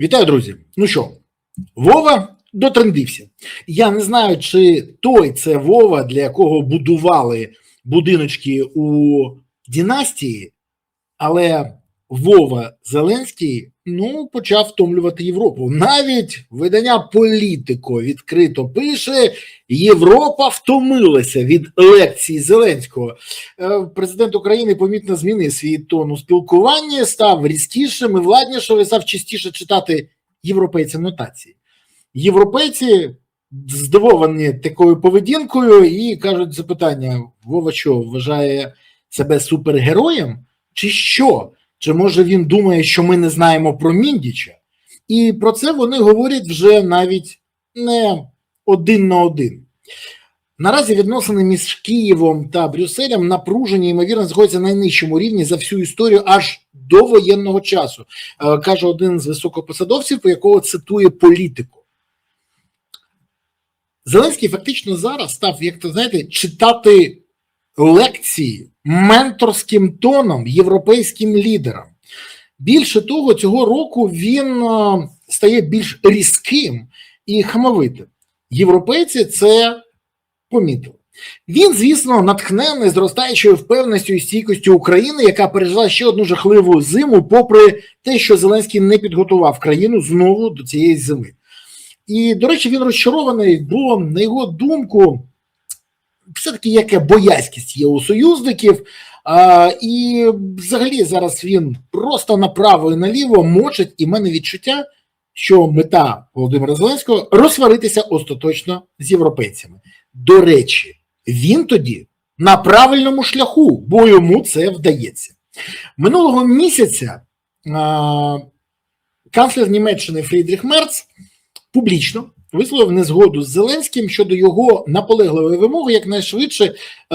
Вітаю, друзі! Ну що, Вова дотрендився. Я не знаю, чи це Вова, для якого будували будиночки у династії, але Вова Зеленський, почав втомлювати Європу. Навіть видання «Політико» відкрито пише: Європа втомилася від лекцій Зеленського. Президент України помітно змінив свій тон у спілкуванні, став різкішим і владнішим, і став частіше читати європейцям нотації. Європейці здивовані такою поведінкою і кажуть запитання: Вова що, вважає себе супергероєм? Чи що? Чи може він думає, що ми не знаємо про Міндіча? І про це вони говорять вже навіть не один на один. Наразі відносини між Києвом та Брюсселем напружені, ймовірно, знаходяться на найнижчому рівні за всю історію аж до воєнного часу, каже один з високопосадовців, по якого цитує «Політико». Зеленський фактично зараз став, читати лекції менторським тоном європейським лідерам. Більше того, цього року він стає більш різким і хамовитим. Європейці це помітили. Він, звісно, натхнений зростаючою впевненістю і стійкістю України, яка пережила ще одну жахливу зиму, попри те, що Зеленський не підготував країну знову до цієї зими. І, до речі, він розчарований, бо, на його думку, все-таки яка боязкість є у союзників, і взагалі зараз він просто направо і наліво мочить, і в мене відчуття, що мета Володимира Зеленського – розсваритися остаточно з європейцями. До речі, він тоді на правильному шляху, бо йому це вдається. Минулого місяця канцлер Німеччини Фрідріх Мерц публічно висловив незгоду з Зеленським щодо його наполегливої вимоги якнайшвидше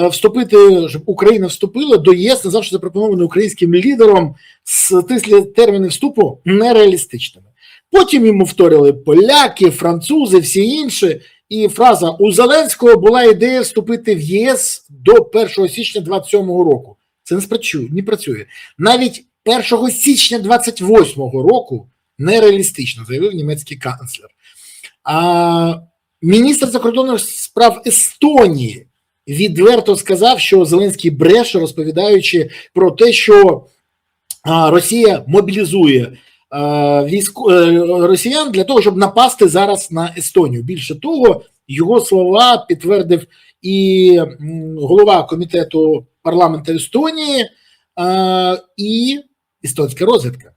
вступити, щоб Україна вступила до ЄС, назвавши запропонований українським лідером стислі терміни вступу нереалістичними. Потім йому вторили поляки, французи, всі інші, і фраза «У Зеленського була ідея вступити в ЄС до 1 січня 2027 року». Це не працює. Навіть 1 січня 2028 року нереалістично, заявив німецький канцлер. Міністр закордонних справ Естонії відверто сказав, що Зеленський бреше, розповідаючи про те, що Росія мобілізує росіян для того, щоб напасти зараз на Естонію. Більше того, його слова підтвердив і голова комітету парламенту Естонії, і естонська розвідка,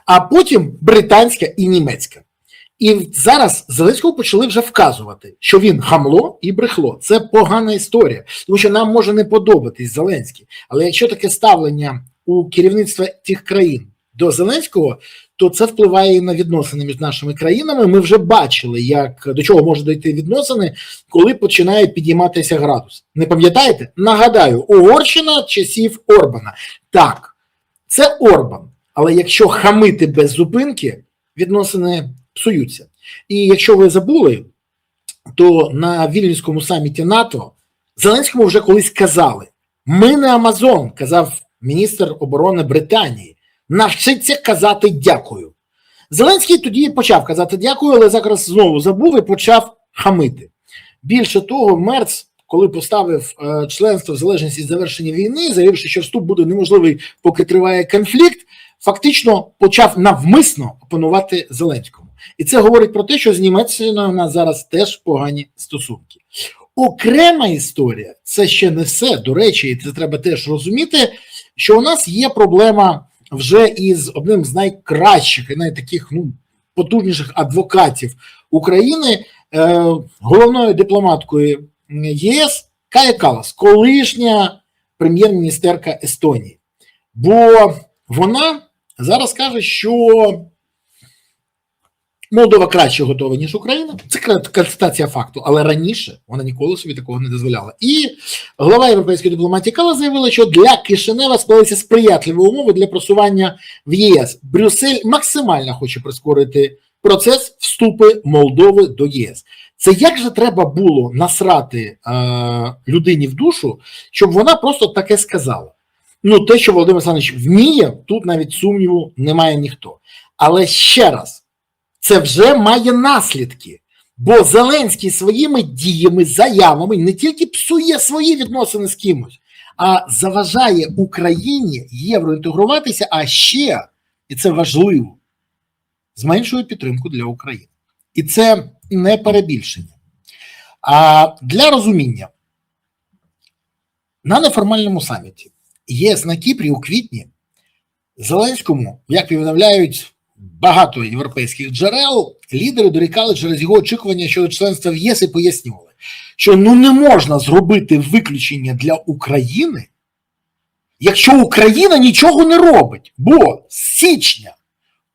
а потім британська і німецька. І зараз Зеленського почали вже вказувати, що він хамло і брехло. Це погана історія, тому що нам може не подобатись Зеленський. Але якщо таке ставлення у керівництва тих країн до Зеленського, то це впливає і на відносини між нашими країнами. Ми вже бачили, до чого можуть дойти відносини, коли починає підійматися градус. Не пам'ятаєте? Нагадаю, Угорщина часів Орбана. Так, це Орбан. Але якщо хамити без зупинки, відносини псуються. І якщо ви забули, то на Вільнюському саміті НАТО Зеленському вже колись казали: ми не Амазон, казав міністр оборони Британії, навчиться казати дякую. Зеленський тоді почав казати дякую, але зараз знову забув і почав хамити. Більше того, Мерц, коли поставив членство в залежності від завершення війни, заявивши, що вступ буде неможливий, поки триває конфлікт, фактично почав навмисно опонувати Зеленському. І це говорить про те, що з Німеччиною у нас зараз теж погані стосунки. Окрема історія, це ще не все, до речі, і це треба теж розуміти, що у нас є проблема вже із одним з найкращих і найтаких потужніших адвокатів України, головною дипломаткою ЄС Кая Каллас, колишня прем'єр-міністерка Естонії. Бо вона зараз каже, що Молдова краще готова, ніж Україна. Це констатація факту, але раніше вона ніколи собі такого не дозволяла. І глава європейської дипломатії Каллас заявила, що для Кишинева склалися сприятливі умови для просування в ЄС. Брюссель максимально хоче прискорити процес вступу Молдови до ЄС. Це як же треба було насрати людині в душу, щоб вона просто таке сказала? Те, що Володимир Олександрович вміє, тут навіть сумніву немає ніхто. Але ще раз, це вже має наслідки. Бо Зеленський своїми діями, заявами не тільки псує свої відносини з кимось, а заважає Україні євроінтегруватися, а ще, і це важливо, зменшує підтримку для України. І це не перебільшення. А для розуміння, на неформальному саміті ЄС на Кіпрі у квітні Зеленському, як повідомляють багато європейських джерел, лідери дорікали через його очікування щодо членства в ЄС і пояснювали, що не можна зробити виключення для України, якщо Україна нічого не робить, бо з січня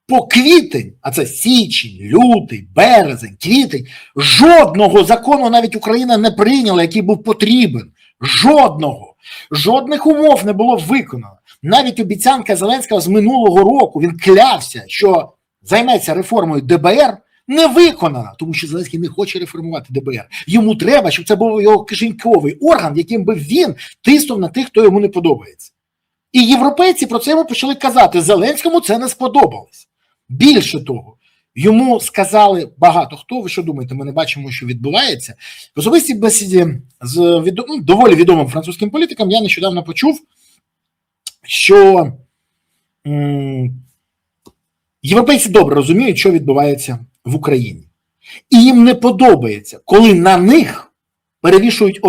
по квітень, а це січень, лютий, березень, квітень, жодного закону навіть Україна не прийняла, який був потрібен. Жодного. Жодних умов не було виконано. Навіть обіцянка Зеленського з минулого року, він клявся, що займеться реформою ДБР, не виконана, тому що Зеленський не хоче реформувати ДБР. Йому треба, щоб це був його кишеньковий орган, яким би він тиснув на тих, хто йому не подобається. І європейці про це йому почали казати. Зеленському це не сподобалось. Більше того, йому сказали багато хто, ви що думаєте, ми не бачимо, що відбувається. В особистій бесіді з доволі відомим французьким політиком я нещодавно почув, що європейці добре розуміють, що відбувається в Україні. І їм не подобається, коли на них перевішують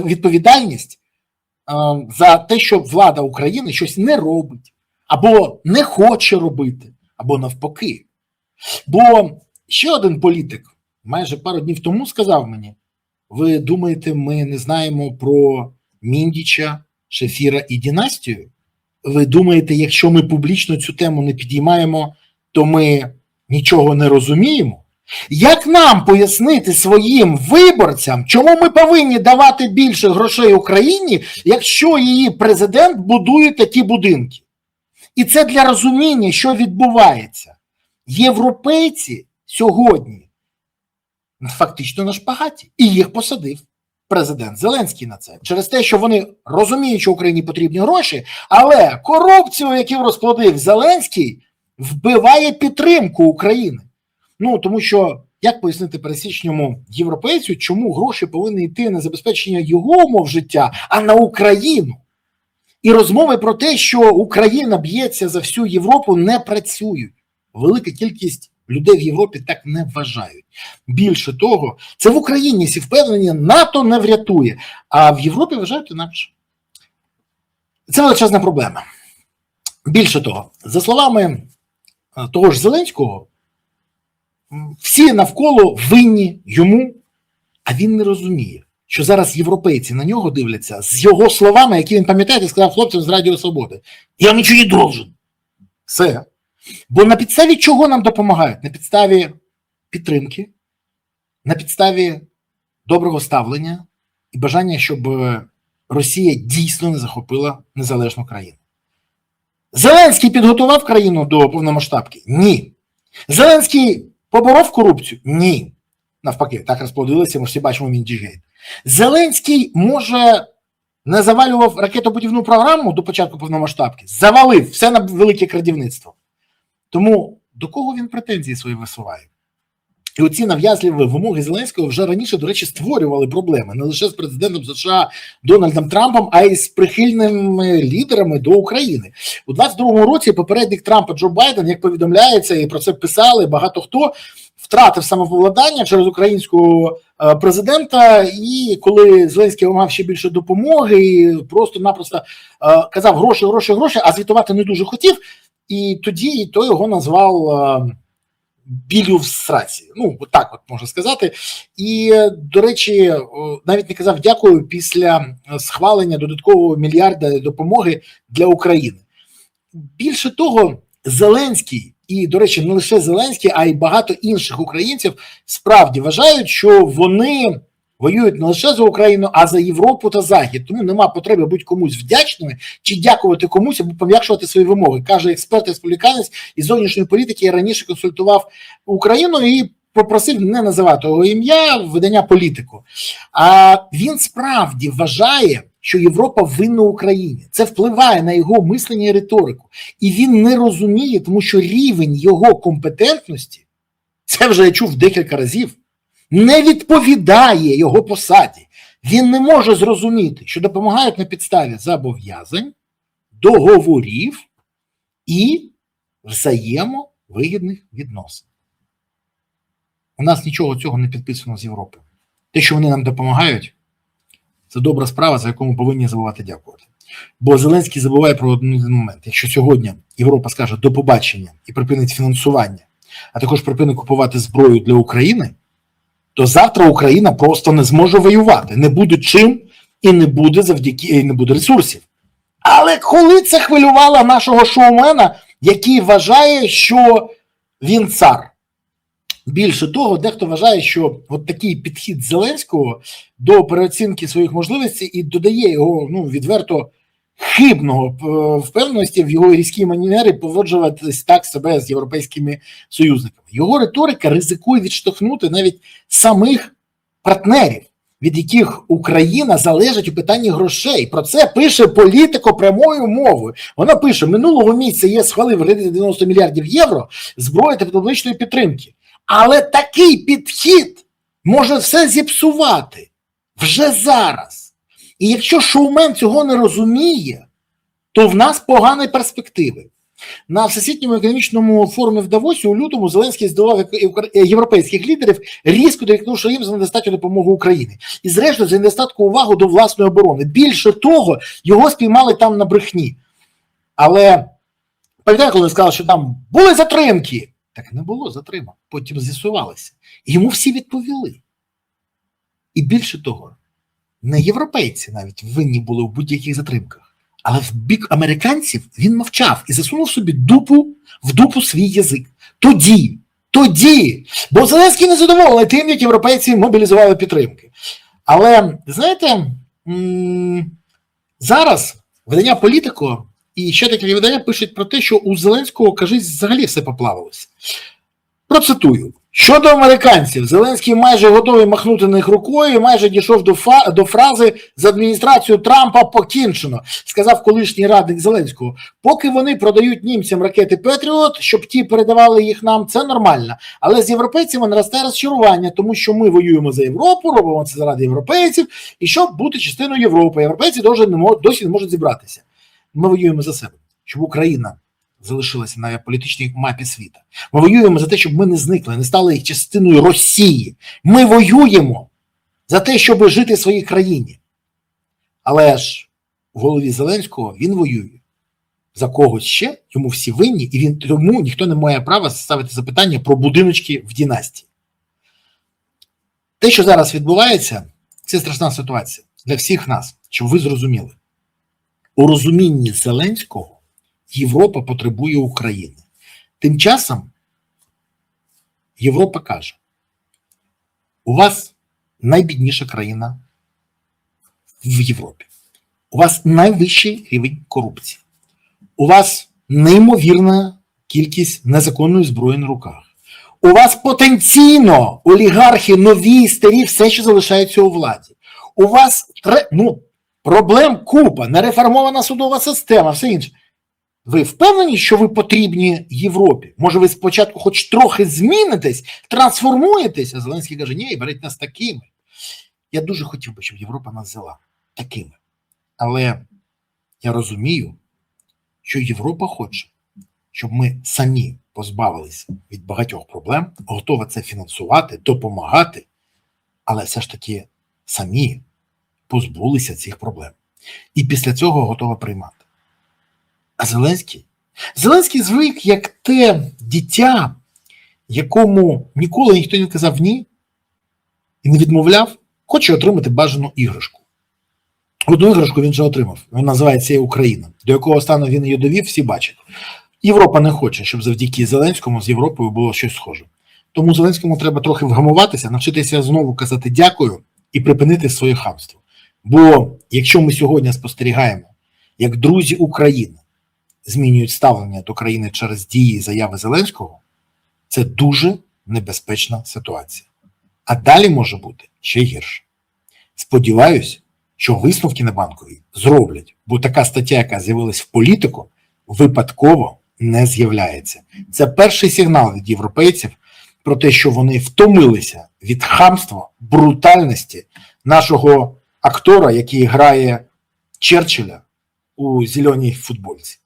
відповідальність за те, що влада України щось не робить, або не хоче робити, або навпаки. Бо ще один політик майже пару днів тому сказав мені: ви думаєте, ми не знаємо про Міндіча, Шефіра і династію? Ви думаєте, якщо ми публічно цю тему не підіймаємо, то ми нічого не розуміємо? Як нам пояснити своїм виборцям, чому ми повинні давати більше грошей Україні, якщо її президент будує такі будинки? І це для розуміння, що відбувається. Європейці сьогодні фактично на шпагаті, і їх посадив президент Зеленський на це. Через те, що вони розуміють, що Україні потрібні гроші, але корупцію, яку розплодив Зеленський, вбиває підтримку України. Тому що, як пояснити пересічному європейцю, чому гроші повинні йти на забезпечення його умов життя, а на Україну? І розмови про те, що Україна б'ється за всю Європу, не працюють. Велика кількість людей в Європі так не вважають. Більше того, це в Україні всі впевнені, НАТО не врятує, а в Європі вважають інакше. Це величезна проблема. Більше того, за словами того ж Зеленського, всі навколо винні йому, а він не розуміє, що зараз європейці на нього дивляться з його словами, які він, пам'ятаєте, сказав хлопцям з Радіо Свободи: я нічого не должен. Все. Бо на підставі чого нам допомагають? На підставі підтримки, на підставі доброго ставлення і бажання, щоб Росія дійсно не захопила незалежну країну. Зеленський підготував країну до повномасштабки? Ні. Зеленський поборов корупцію? Ні. Навпаки, так розплодилося, ми всі бачимо Міндічгейт. Зеленський, може, не завалював ракетобудівну програму до початку повномасштабки? Завалив все на велике крадівництво. Тому до кого він претензії свої висуває? І оці нав'язливі вимоги Зеленського вже раніше, до речі, створювали проблеми не лише з президентом США Дональдом Трампом, а й з прихильними лідерами до України. У 22-му році попередник Трампа Джо Байден, як повідомляється, і про це писали багато хто, втратив самовладання через українського президента, і коли Зеленський вимагав ще більше допомоги, просто-напросто казав гроші, гроші, гроші, а звітувати не дуже хотів, і тоді той його назвав білю в сраці. Так от можна сказати. І, до речі, навіть не казав дякую після схвалення додаткового мільярда допомоги для України. Більше того, Зеленський, і, до речі, не лише Зеленський, а й багато інших українців справді вважають, що вони воюють не лише за Україну, а за Європу та Захід. Тому нема потреби бути комусь вдячними чи дякувати комусь або пом'якшувати свої вимоги. Каже експерт-республіканець із зовнішньої політики, я раніше консультував Україну і попросив не називати його ім'я, видання «Політику». А він справді вважає, що Європа винна Україні. Це впливає на його мислення і риторику. І він не розуміє, тому що рівень його компетентності це вже я чув декілька разів, не відповідає його посаді. Він не може зрозуміти, що допомагають на підставі зобов'язань, договорів і взаємовигідних відносин. У нас нічого цього не підписано з Європи. Те, що вони нам допомагають, це добра справа, за яку ми повинні забувати дякувати. Бо Зеленський забуває про один момент. Якщо сьогодні Європа скаже до побачення і припинить фінансування, а також припинить купувати зброю для України, то завтра Україна просто не зможе воювати. Не буде чим і не буде ресурсів. Але коли це хвилювало нашого шоумена, який вважає, що він цар? Більше того, дехто вважає, що от такий підхід Зеленського до переоцінки своїх можливостей і додає його відверто хибного впевненості в його різкій манері поводжуватись так себе з європейськими союзниками. Його риторика ризикує відштовхнути навіть самих партнерів, від яких Україна залежить у питанні грошей. Про це пише Політико прямою мовою. Вона пише: минулого місяця ЄС схвалив 90 мільярдів євро зброї та публічної підтримки. Але такий підхід може все зіпсувати вже зараз. І якщо шоумен цього не розуміє, то в нас погані перспективи. На Всесвітньому економічному форумі в Давосі у лютому Зеленський здивував європейських лідерів, різко дорікнувши їм за недостатню допомогу Україні. І зрештою за недостатку уваги до власної оборони. Більше того, його спіймали там на брехні. Але пам'ятаєте, коли він сказав, що там були затримки? Так не було затримок. Потім з'ясувалося. І йому всі відповіли. І більше того, не європейці навіть винні були в будь-яких затримках. Але в бік американців він мовчав і засунув собі в дупу свій язик. Тоді, бо Зеленський не задоволений тим, як європейці мобілізували підтримки. Але, знаєте, зараз видання Політико і ще таке видання пишуть про те, що у Зеленського, кажись, взагалі все поплавилося. Процитую. Щодо американців, Зеленський майже готовий махнути на них рукою і майже дійшов до фрази «з адміністрацією Трампа покінчено», сказав колишній радник Зеленського. Поки вони продають німцям ракети Петріот, щоб ті передавали їх нам, це нормально. Але з європейцями наростає розчарування, тому що ми воюємо за Європу, робимо це заради європейців, і щоб бути частиною Європи. Європейці досі не можуть зібратися. Ми воюємо за себе, щоб Україна залишилася на політичній мапі світу. Ми воюємо за те, щоб ми не зникли, не стали частиною Росії. Ми воюємо за те, щоб жити в своїй країні. Але ж в голові Зеленського він воює за когось ще, йому всі винні, і тому ніхто не має права ставити запитання про будиночки в династії. Те, що зараз відбувається, це страшна ситуація для всіх нас, щоб ви зрозуміли. У розумінні Зеленського Європа потребує України. Тим часом Європа каже: у вас найбідніша країна в Європі. У вас найвищий рівень корупції. У вас неймовірна кількість незаконної зброї на руках. У вас потенційно олігархи нові, старі, все, що залишається у владі. У вас проблем купа, нереформована судова система, все інше. Ви впевнені, що ви потрібні Європі? Може, ви спочатку хоч трохи змінитесь, трансформуєтесь? А Зеленський каже: ні, беріть нас такими. Я дуже хотів би, щоб Європа нас взяла такими. Але я розумію, що Європа хоче, щоб ми самі позбавилися від багатьох проблем, готова це фінансувати, допомагати, але все ж таки самі позбулися цих проблем. І після цього готова приймати. А Зеленський звик як те дитя, якому ніколи ніхто не казав ні і не відмовляв, хоче отримати бажану іграшку. Одну іграшку він вже отримав, вона називається Україна, до якого стану він її довів, всі бачать. Європа не хоче, щоб завдяки Зеленському з Європою було щось схоже. Тому Зеленському треба трохи вгамуватися, навчитися знову казати дякую і припинити своє хамство. Бо якщо ми сьогодні спостерігаємо, як друзі України змінюють ставлення до країни через дії і заяви Зеленського, це дуже небезпечна ситуація. А далі може бути ще гірше. Сподіваюсь, що висновки на Банковій зроблять, бо така стаття, яка з'явилась в Політико, випадково не з'являється. Це перший сигнал від європейців про те, що вони втомилися від хамства, брутальності нашого актора, який грає Черчилля у зеленій футбольці.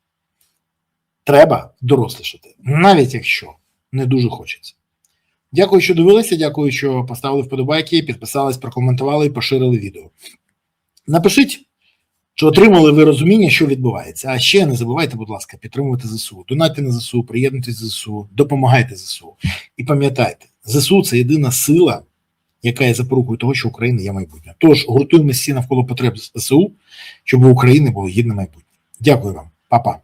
Треба дорослішати, навіть якщо не дуже хочеться. Дякую, що дивилися, дякую, що поставили вподобайки, підписались, прокоментували і поширили відео. Напишіть, чи отримали ви розуміння, що відбувається. А ще не забувайте, будь ласка, підтримувати ЗСУ. Донайте на ЗСУ, приєднуйтесь до ЗСУ, допомагайте ЗСУ. І пам'ятайте, ЗСУ – це єдина сила, яка є запорукою того, що Україна є майбутнє. Тож, гуртуємося всі навколо потреб ЗСУ, щоб у України було гідне майбутнє. Дякую вам. Па-па.